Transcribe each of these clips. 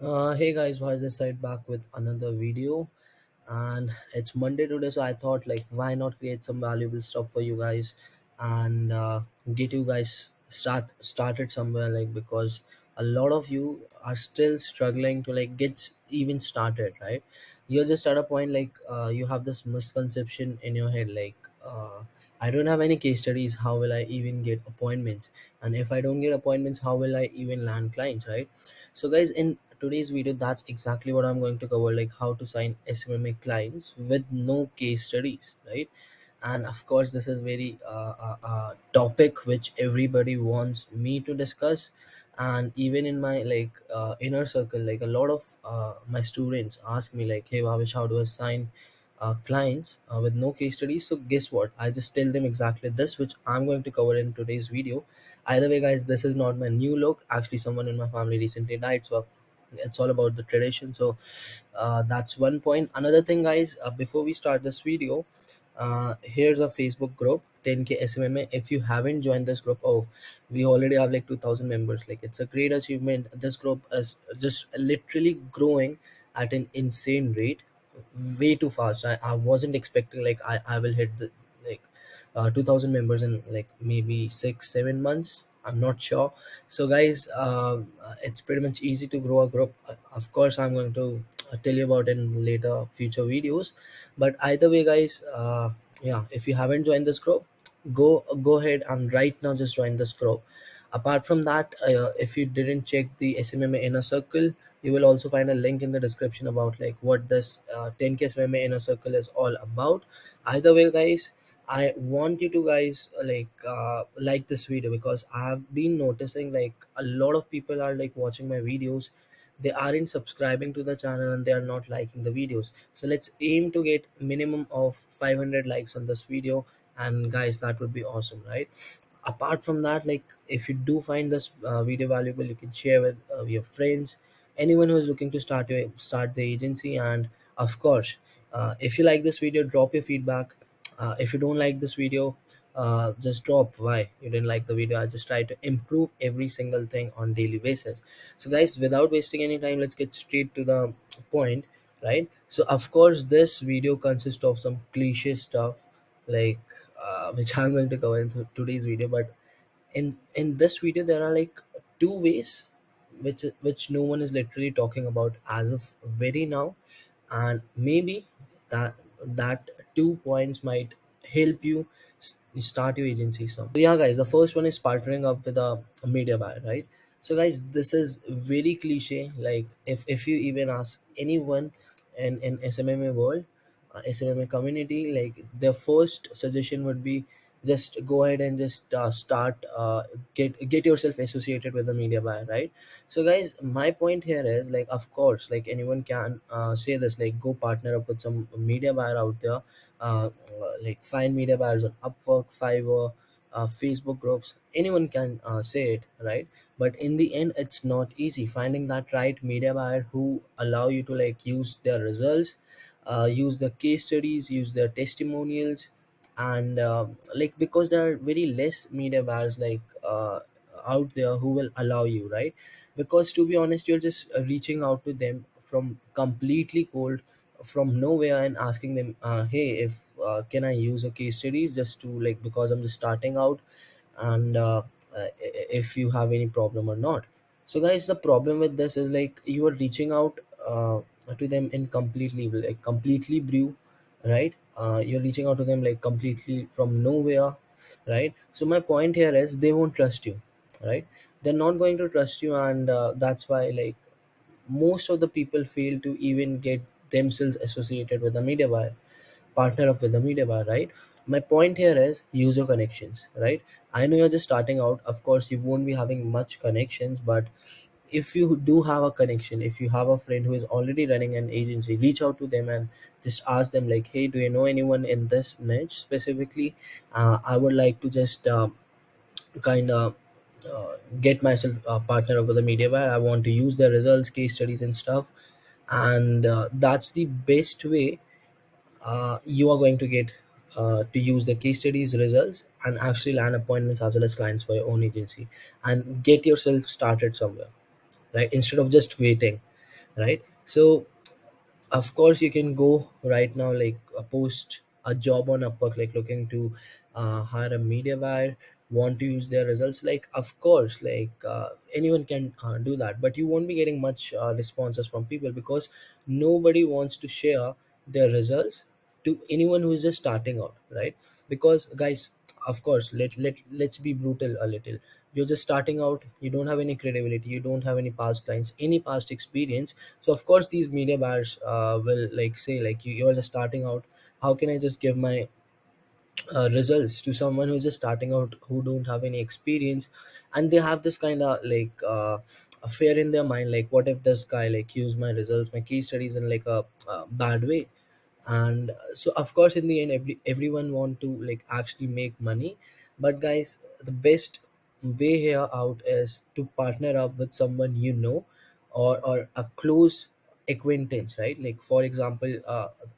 Hey guys, Bhavesh this side back with another video, and it's Monday today, so I thought like why not create some valuable stuff for you guys and get you guys started somewhere, like because a lot of you are still struggling to like get even started, right? You're just at a point like you have this misconception in your head like I don't have any case studies, how will I even get appointments? And if I don't get appointments, how will I even land clients, right? So guys, in today's video, that's exactly what I'm going to cover, like how to sign SMMA clients with no case studies, right? And of course this is very topic which everybody wants me to discuss. And even in my inner circle, like a lot of my students ask me like, hey Bhavesh, how do I sign clients with no case studies? So guess what, I just tell them exactly this which I'm going to cover in today's video. Either way guys, this is not my new look. Actually, someone in my family recently died, so it's all about the tradition. So that's one point. Another thing guys, before we start this video, here's a Facebook group 10K SMMA. If you haven't joined this group, oh, we already have like 2000 members. Like it's a great achievement. This group is just literally growing at an insane rate, way too fast. I wasn't expecting like I will hit the like 2000 members in like maybe 6 7 months. I'm not sure. So guys, it's pretty much easy to grow a group. Of course I'm going to tell you about it in later future videos. But either way guys, yeah, if you haven't joined this group, go ahead and right now just join this group. Apart from that, if you didn't check the SMMA inner circle, you will also find a link in the description about like what this 10K SMMA inner circle is all about. Either way guys, I want you to guys like this video, because I have been noticing like a lot of people are like watching my videos, they aren't subscribing to the channel and they are not liking the videos. So let's aim to get minimum of 500 likes on this video, and guys, that would be awesome, right? Apart from that, like if you do find this video valuable, you can share with your friends, anyone who is looking to start the agency. And of course, if you like this video, drop your feedback. If you don't like this video, just drop why you didn't like the video. I just try to improve every single thing on daily basis. So guys, without wasting any time, let's get straight to the point, right? So of course this video consists of some cliche stuff, like which I'm going to cover in today's video. But in this video there are like two ways which no one is literally talking about as of very now, and maybe that that 2 points might help you start your agency some. So yeah guys, the first one is partnering up with a media buyer, right? So guys, this is very cliche. Like if you even ask anyone in SMMA world, SMMA community, like their first suggestion would be just go ahead and just start get yourself associated with the media buyer, right? So guys, my point here is like, of course, like anyone can say this, like go partner up with some media buyer out there. Like find media buyers on Upwork, Fiverr, Facebook groups, anyone can say it, right? But in the end, it's not easy finding that right media buyer who allow you to like use their results, use their case studies, use their testimonials. And like because there are very less media buyers like out there who will allow you, right? Because to be honest, you're just reaching out to them from completely cold, from nowhere, and asking them, hey, if can I use a case studies just to like, because I'm just starting out, and if you have any problem or not. So guys, the problem with this is like you are reaching out to them in completely blue, right? You're reaching out to them like completely from nowhere, right? So my point here is they won't trust you, right? They're not going to trust you, and that's why like most of the people fail to even get themselves associated with a media buyer, partner up with a media buyer, right? My point here is use your connections, right? I know you're just starting out, of course you won't be having much connections, but if you do have a connection, if you have a friend who is already running an agency, reach out to them and just ask them like, hey, do you know anyone in this niche specifically? I would like to just kind of get myself a partner over the media buyer. I want to use their results, case studies and stuff. And that's the best way you are going to get to use the case studies, results, and actually land appointments as well as clients for your own agency, and get yourself started somewhere, right? Instead of just waiting. right? So of course you can go right now, like post a job on Upwork, like looking to hire a media buyer, want to use their results. Like of course, like anyone can do that, but you won't be getting much responses from people, because nobody wants to share their results to anyone who is just starting out, right? Because guys, of course, let's be brutal a little. You're just starting out, you don't have any credibility, you don't have any past clients, any past experience. So of course these media buyers will like say like, you're just starting out, how can I just give my results to someone who's just starting out, who don't have any experience? And they have this kind of like a fear in their mind, like what if this guy like use my results, my case studies in like a bad way? And so of course in the end, everyone want to like actually make money. But guys, the best way here out is to partner up with someone you know, or a close acquaintance, right? Like for example,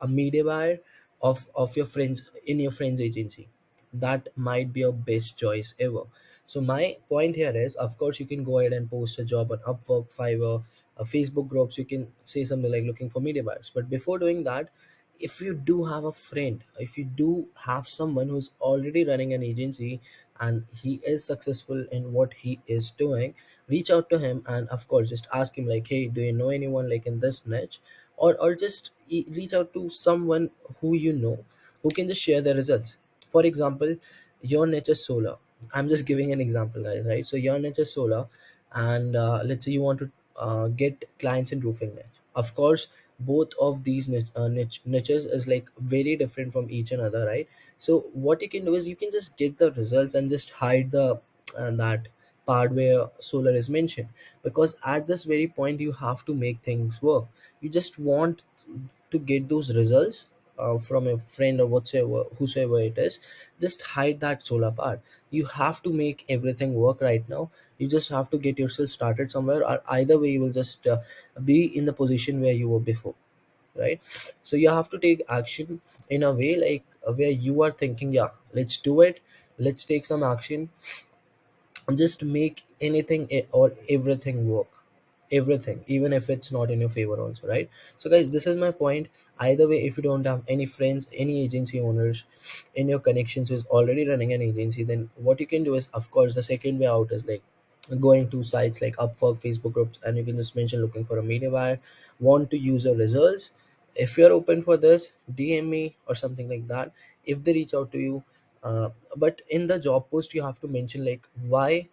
a media buyer of your friends, in your friends agency, that might be your best choice ever. So my point here is, of course you can go ahead and post a job on Upwork, Fiverr, Facebook groups. You can say something like looking for media buyers. But before doing that, if you do have a friend, if you do have someone who's already running an agency and he is successful in what he is doing, reach out to him, and of course just ask him like, hey, do you know anyone like in this niche? Or just reach out to someone who you know, who can just share their results. For example, your niche is solar. I'm just giving an example, guys, right? So your niche is solar, and let's say you want to get clients in roofing niche. Of course, both of these niches is like very different from each another, right? So what you can do is, you can just get the results and just hide the that part where solar is mentioned, because at this very point you have to make things work. You just want to get those results from a friend or whatsoever, whosoever it is. Just hide that solar part. You have to make everything work right now. You just have to get yourself started somewhere, or either way you will just be in the position where you were before, right? So you have to take action in a way like where you are thinking, yeah, let's do it, let's take some action, just make anything or everything work, everything, even if it's not in your favor also, right? So guys, this is my point. Either way, if you don't have any friends, any agency owners in your connections who's already running an agency, then what you can do is, of course, the second way out is like going to sites like Upwork, Facebook groups, and you can just mention looking for a media buyer, want to use your results. If you're open for this, DM me or something like that. If they reach out to you, but in the job post you have to mention like, why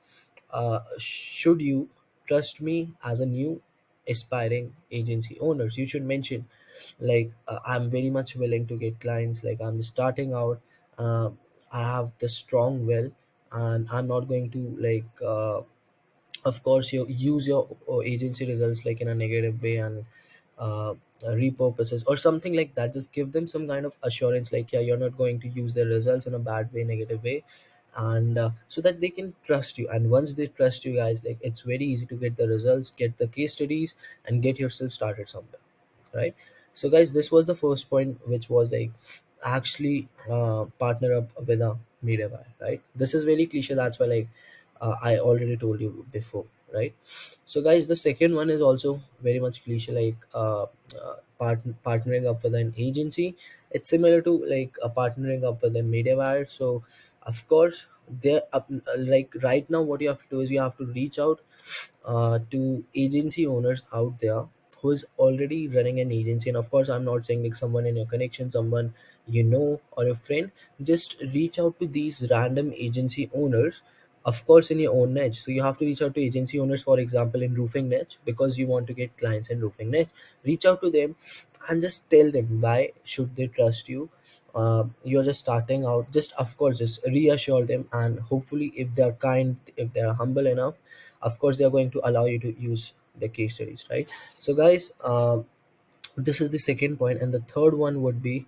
should you trust me as a new aspiring agency owners? You should mention like, I'm very much willing to get clients, like I'm starting out, uh, I have the strong will, and I'm not going to like of course you use your agency results like in a negative way, and uh, repurposes or something like that. Just give them some kind of assurance like, yeah, you're not going to use their results in a bad way, negative way. And so that they can trust you, and once they trust you guys, like it's very easy to get the results, get the case studies, and get yourself started somewhere, right? So guys, this was the first point, which was like, actually partner up with a media buyer, right? This is very cliche, that's why like I already told you before, right? So guys, the second one is also very much cliche, like partnering up with an agency. It's similar to like partnering up with a media buyer. So of course, there like right now what you have to do is, you have to reach out to agency owners out there who is already running an agency. And of course, I'm not saying like someone in your connection, someone you know, or a friend. Just reach out to these random agency owners, of course in your own niche. So you have to reach out to agency owners, for example in roofing niche, because you want to get clients in roofing niche. Reach out to them and just tell them why should they trust you. You're just starting out, just of course just reassure them, and hopefully if they're kind, if they're humble enough, of course they're going to allow you to use the case studies, right? So guys, this is the second point, and the third one would be,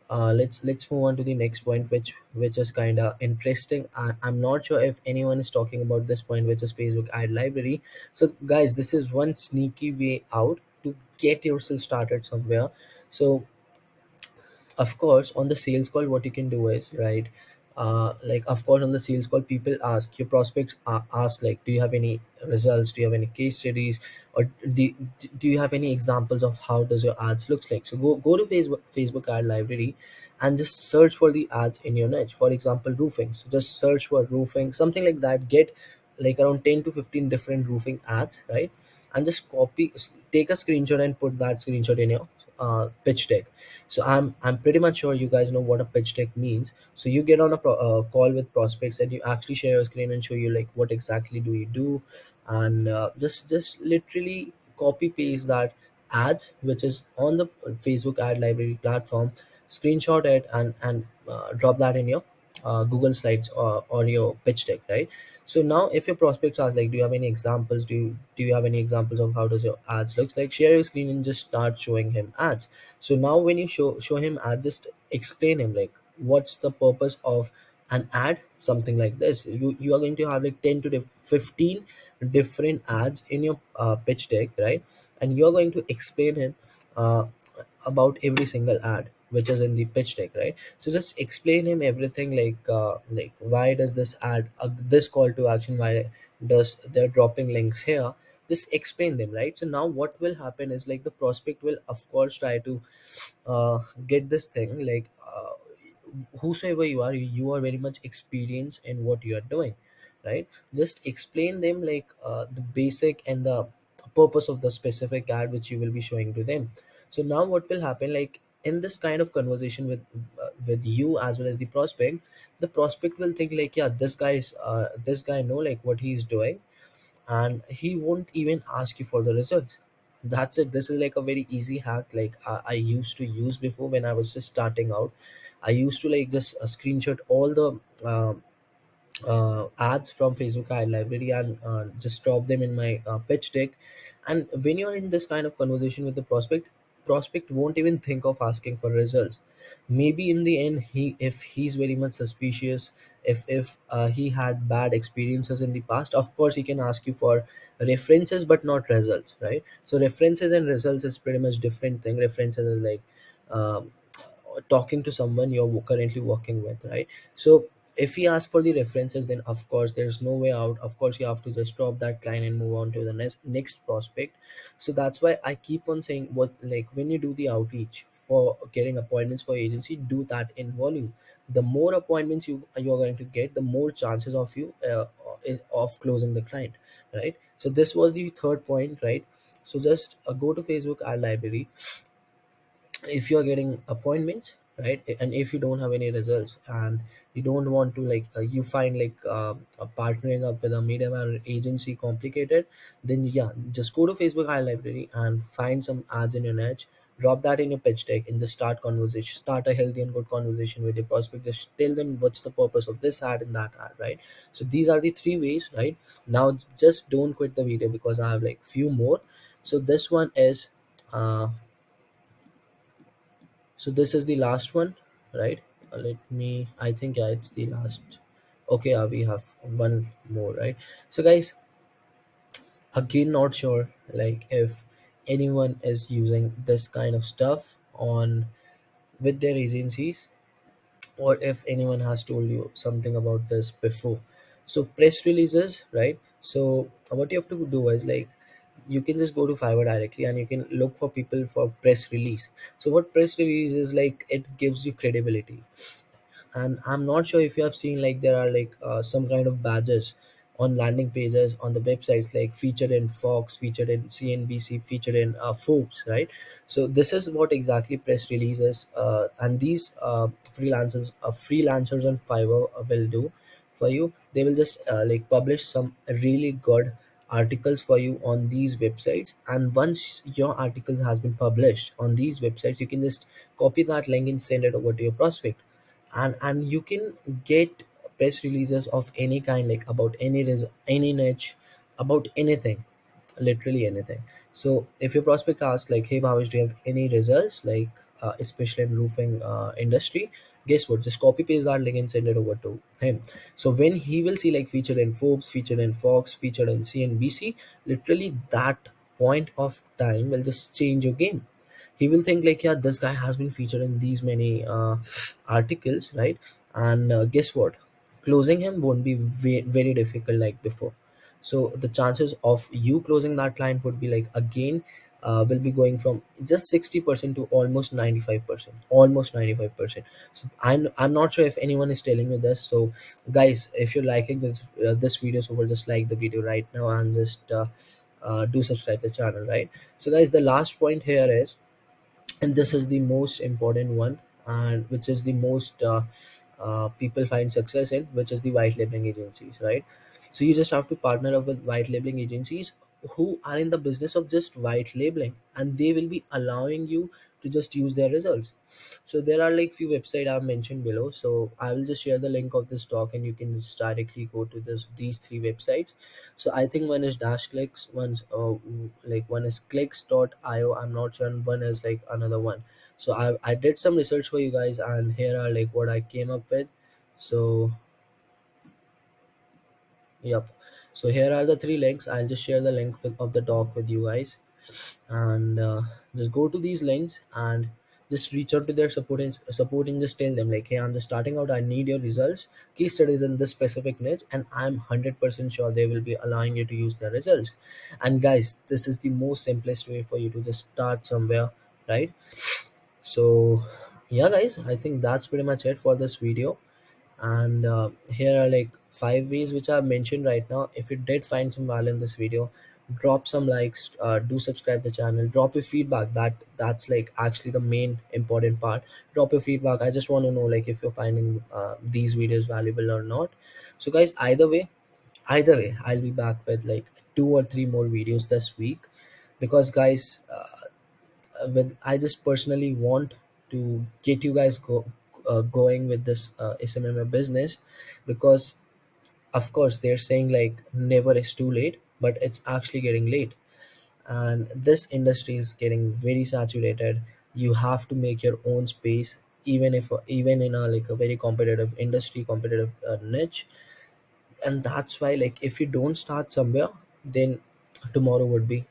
let's move on to the next point, which is kind of interesting. I'm not sure if anyone is talking about this point, which is Facebook ad library. So guys, this is one sneaky way out to get yourself started somewhere. So of course on the sales call, what you can do is, right, like of course on the sales call, people ask your prospects ask like, do you have any results, do you have any case studies, or do you have any examples of how does your ads looks like? So go to Facebook ad library and just search for the ads in your niche. For example, roofing, so just search for roofing, something like that. Get like around 10 to 15 different roofing ads, right? And just take a screenshot and put that screenshot in your pitch deck. So I'm pretty much sure you guys know what a pitch deck means. So you get on a call with prospects and you actually share your screen and show you like what exactly do you do, and just literally copy paste that ads which is on the Facebook ad library platform, screenshot it, and drop that in your Google Slides or your pitch deck, right? So now if your prospects ask like, do you have any examples, do you have any examples of how does your ads looks like, share your screen and just start showing him ads. So now when you show him ads, just explain him like what's the purpose of an ad. Something like this, you are going to have like 10 to 15 different ads in your pitch deck, right? And you're going to explain him uh, about every single ad which is in the pitch deck, right? So just explain him everything like why does this ad this call to action, why does they're dropping links here. Just explain them, right? So now what will happen is like the prospect will of course try to get this thing like whosoever you are, you are very much experienced in what you are doing, right? Just explain them like the basic and the purpose of the specific ad which you will be showing to them. So now what will happen, like in this kind of conversation with you as well as the prospect will think like, yeah, this guy know like what he's doing, and he won't even ask you for the results. That's it. This is like a very easy hack like I used to use before when I was just starting out. I used to like just screenshot all the ads from Facebook ad library and just drop them in my pitch deck. And when you're in this kind of conversation with the prospect won't even think of asking for results. Maybe in the end, if he's very much suspicious, if he had bad experiences in the past, of course he can ask you for references but not results, right? So references and results is pretty much different thing. References is like um, talking to someone you're currently working with, right? So if he asks for the references, then of course there's no way out. Of course you have to just drop that client and move on to the next prospect. So that's why I keep on saying, what like when you do the outreach for getting appointments for agency, do that in volume. The more appointments you're going to get, the more chances of you of closing the client, right? So this was the third point, right? So just go to Facebook ad library if you are getting appointments, right? And if you don't have any results and you don't want to like you find like partnering up with a media buyer agency complicated, then yeah, just go to Facebook ad library and find some ads in your niche, drop that in your pitch deck, and just start a healthy and good conversation with your prospect. Just tell them what's the purpose of this ad and that ad, right? So these are the three ways, right? Now just don't quit the video because I have like few more. So this one is so this is the last one, right? Let me. I think yeah, it's the last. Okay, we have one more, right? So guys, again, not sure like if anyone is using this kind of stuff on with their agencies, or if anyone has told you something about this before. So press releases, right? So what you have to do is like you can just go to Fiverr directly and you can look for people for press release. So what press release is like, it gives you credibility. And I'm not sure if you have seen like there are like some kind of badges on landing pages on the websites, like featured in Fox, featured in CNBC, featured in Forbes, right? So this is what exactly press releases and these freelancers on Fiverr will do for you. They will just like publish some really good articles for you on these websites, and once your articles has been published on these websites, you can just copy that link and send it over to your prospect. And you can get press releases of any kind, like about any niche, about anything, literally anything. So if your prospect asks like, hey Bhavesh, do you have any results like especially in roofing industry, guess what, just copy paste that link and send it over to him. So when he will see like featured in Forbes, featured in Fox, featured in CNBC, literally that point of time will just change your game. He will think like, yeah, this guy has been featured in these many articles, right? and guess what, closing him won't be very difficult like before. So the chances of you closing that client would be like again will be going from just 60% to almost 95%, almost 95%. So I'm not sure if anyone is telling you this. So guys, if you're liking this video, so we'll just like the video right now and just do subscribe the channel, right? So guys, the last point here is, and this is the most important one, and which is the most people find success in, which is the white labeling agencies, right? So you just have to partner up with white labeling agencies who are in the business of just white labeling, and they will be allowing you to just use their results. So there are like few website I've mentioned below, so I will just share the link of this talk and you can just directly go to these three websites. So I think one is dash clicks, one's like one is clicks.io, I'm not sure, and one is like another one. So I did some research for you guys, and here are like what I came up with. So yep, so here are the three links. I'll just share the link of the talk with you guys, and just go to these links and just reach out to their supporting just tell them like, hey, I'm just starting out, I need your results, case studies in this specific niche, and I'm 100% sure they will be allowing you to use their results. And guys, this is the most simplest way for you to just start somewhere, right? So yeah guys, I think that's pretty much it for this video. And here are like 5 ways which I've mentioned right now. If you did find some value in this video, drop some likes, do subscribe the channel, drop your feedback. That's like actually the main important part. Drop your feedback. I just want to know like if you're finding these videos valuable or not. So guys, either way I'll be back with like 2 or 3 more videos this week, because guys, with I just personally want to get you guys going with this SMMA business, because of course they're saying like never is too late, but it's actually getting late, and this industry is getting very saturated. You have to make your own space, even in a like a very competitive industry, competitive niche. And that's why like if you don't start somewhere, then tomorrow would be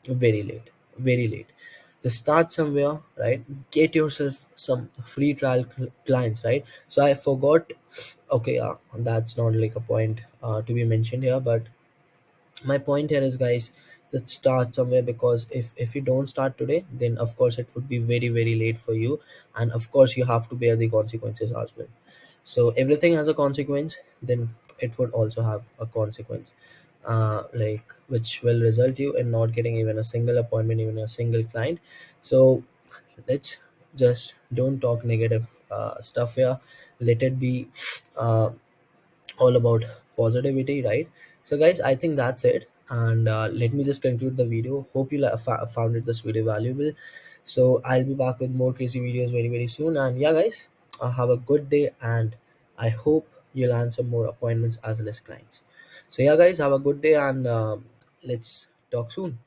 very late, very late. Just start somewhere, right? Get yourself some free trial clients, right? So I forgot, okay, that's not like a point to be mentioned here, but my point here is, guys, let's start somewhere, because if you don't start today, then of course it would be very very late for you, and of course you have to bear the consequences as well. So everything has a consequence, then it would also have a consequence, like which will result you in not getting even a single appointment, even a single client. So let's just don't talk negative stuff here. Let it be uh, all about positivity, right? So guys, I think that's it, and let me just conclude the video. Hope you found it this video valuable. So I'll be back with more crazy videos very very soon, and yeah guys, have a good day, and I hope you land some more appointments as well as clients. So yeah guys, have a good day, and let's talk soon.